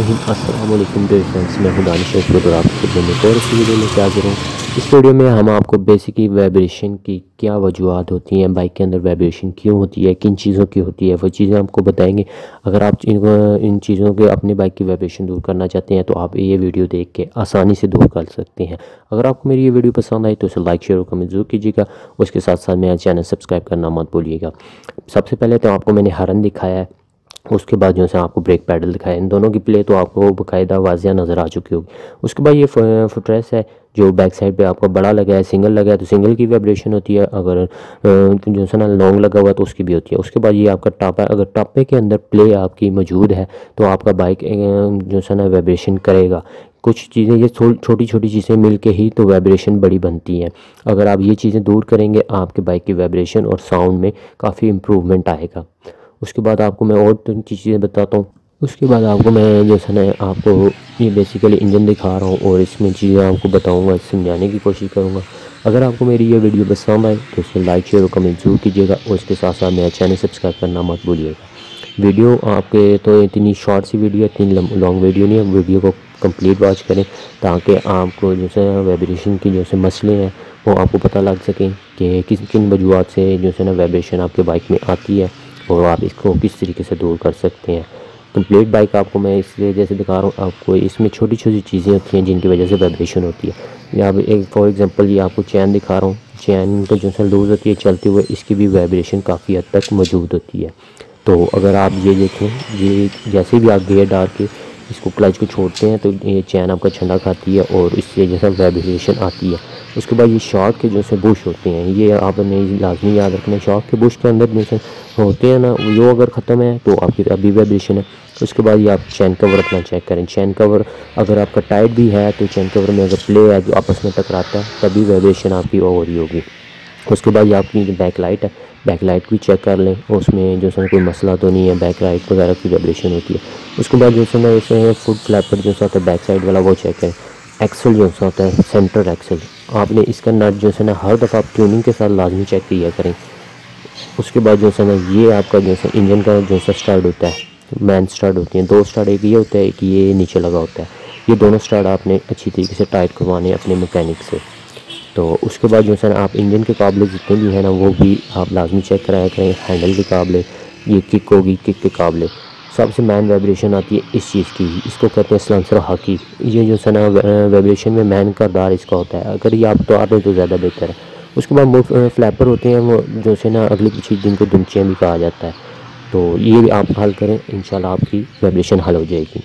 बिस्मिल्लाहिर्रहमानिर्रहीम। अस्सलाम वालेकुम डियर फ्रेंड्स, मैं हूं दानिश और आपको खिदमत में एक और सी वीडियो लेके हाजिर हूँ। इस वीडियो में हम आपको बेसिकली वाइब्रेशन की क्या वजूहत होती हैं, बाइक के अंदर वाइब्रेशन क्यों होती है, किन चीज़ों की होती है, वो चीज़ें आपको बताएंगे। अगर आप इन चीज़ों के अपने बाइक की वाइब्रेशन दूर करना चाहते हैं तो आप ये वीडियो देख के आसानी से दूर कर सकते हैं। अगर आपको मेरी ये वीडियो पसंद आई तो इसे लाइक शेयर और कमेंट जरूर कीजिएगा। उसके साथ साथ मेरा चैनल सब्सक्राइब करना मत भूलिएगा। सबसे पहले तो आपको मैंने हॉर्न दिखाया है, उसके बाद जो है आपको ब्रेक पैडल दिखाया। इन दोनों की प्ले तो आपको बाकायदा वाजिया नज़र आ चुकी होगी। उसके बाद ये फुटरेस्ट है जो बैक साइड पे आपको बड़ा लगा है, सिंगल लगा है तो सिंगल की वाइब्रेशन होती है। अगर जो है ना लॉन्ग लगा हुआ है तो उसकी भी होती है। उसके बाद ये आपका टापा, अगर टापे के अंदर प्ले आपकी मौजूद है तो आपका बाइक जो है ना वाइब्रेशन करेगा। कुछ चीज़ें ये छोटी छोटी चीज़ें मिल के ही तो वाइब्रेशन बड़ी बनती हैं। अगर आप ये चीज़ें दूर करेंगे आपके बाइक की वाइब्रेशन और साउंड में काफ़ी इम्प्रूवमेंट आएगा। उसके बाद आपको मैं और तीन चीज़ें बताता हूँ। उसके बाद आपको मैं जो है ना आपको ये बेसिकली इंजन दिखा रहा हूँ और इसमें चीज़ें आपको बताऊँगा, समझाने की कोशिश करूँगा। अगर आपको मेरी ये वीडियो पसंद आए तो इसे लाइक शेयर और कमेंट जरूर कीजिएगा और इसके साथ साथ मेरा चैनल सब्सक्राइब करना मत भूलिएगा। वीडियो आपके तो इतनी शॉर्ट सी वीडियो है, इतनी लॉन्ग वीडियो नहीं है। वीडियो को कंप्लीट वॉच करें ताकि आपको जैसे वाइब्रेशन की जैसे मसले हैं वो आपको पता लग सकें कि किन किन वजूहत से जो है ना वाइब्रेशन आपके बाइक में आती है और आप इसको किस तरीके से दूर कर सकते हैं। कंप्लीट बाइक आपको मैं इसलिए जैसे दिखा रहा हूँ, आपको इसमें छोटी छोटी चीज़ें होती हैं जिनकी वजह से वाइब्रेशन होती है। या एक फॉर एग्जांपल ये आपको चैन दिखा रहा हूँ, चैन का जो है लूज़ होती है चलते हुए, इसकी भी वाइब्रेशन काफ़ी हद तक मौजूद होती है। तो अगर आप ये देखें, ये जैसे भी आप गियर डाल के इसको क्लच को छोड़ते हैं तो ये चैन आपका झंडा खाती है और इससे जैसा वाइब्रेशन आती है। उसके बाद ये शॉक के जो से बुश होते हैं, ये आपने लाजमी याद रखना है। शॉक के बुश के अंदर जैसे होते हैं ना, वो अगर ख़त्म है तो आपकी अभी वाइब्रेशन है। उसके बाद ये आप चैन कवर अपना चेक करें। चैन कवर अगर आपका टाइट भी है तो चैन कवर में अगर प्ले है जो आपस में टकराता है तभी वाइब्रेशन आपकी हो रही होगी। उसके बाद ये आपकी जो बैक लाइट है, बैक लाइट भी चेक कर लें, उसमें जो है कोई मसला तो नहीं है, बैक लाइट वगैरह की वाइब्रेशन होती है। उसके बाद जो है ना इसमें फुट फ्लैपर जो होता है बैक साइड वाला वो चेक करें। एक्सल जो होता है सेंटर एक्सल, आपने इसका नट जो है ना हर दफ़ा आप ट्यूनिंग के साथ लाजमी चेक किया करें। उसके बाद जो है ना ये आपका जो है इंजन का जो है स्टार्ट होता है, मैन स्टार्ट होती हैं दो स्टार्ट, एक ये होता है एक ये नीचे लगा होता है। ये दोनों स्टार्ट आपने अच्छी तरीके से टाइट करवाने अपने मैकेनिक से। तो उसके बाद जो है ना आप इंजन के काबले जितने भी हैं ना वो भी आप लाजमी चेक कराया करें। हैंडल के काबले, ये किक होगी, किक के काबले सबसे मैन वाइब्रेशन आती है इस चीज़ की, इसको कहते हैं सलांसर हाकी। ये जो है ना वाइब्रेशन में मैन का दार इसका होता है, अगर ये आप उतार दें तो ज़्यादा बेहतर है। उसके बाद मुफ्त फ्लैपर होते हैं वो जो है ना अगली पीछे जिनको दुमचियाँ भी कहा जाता है। तो ये आप हल करें, इंशाल्लाह आपकी वाइब्रेशन हल हो जाएगी।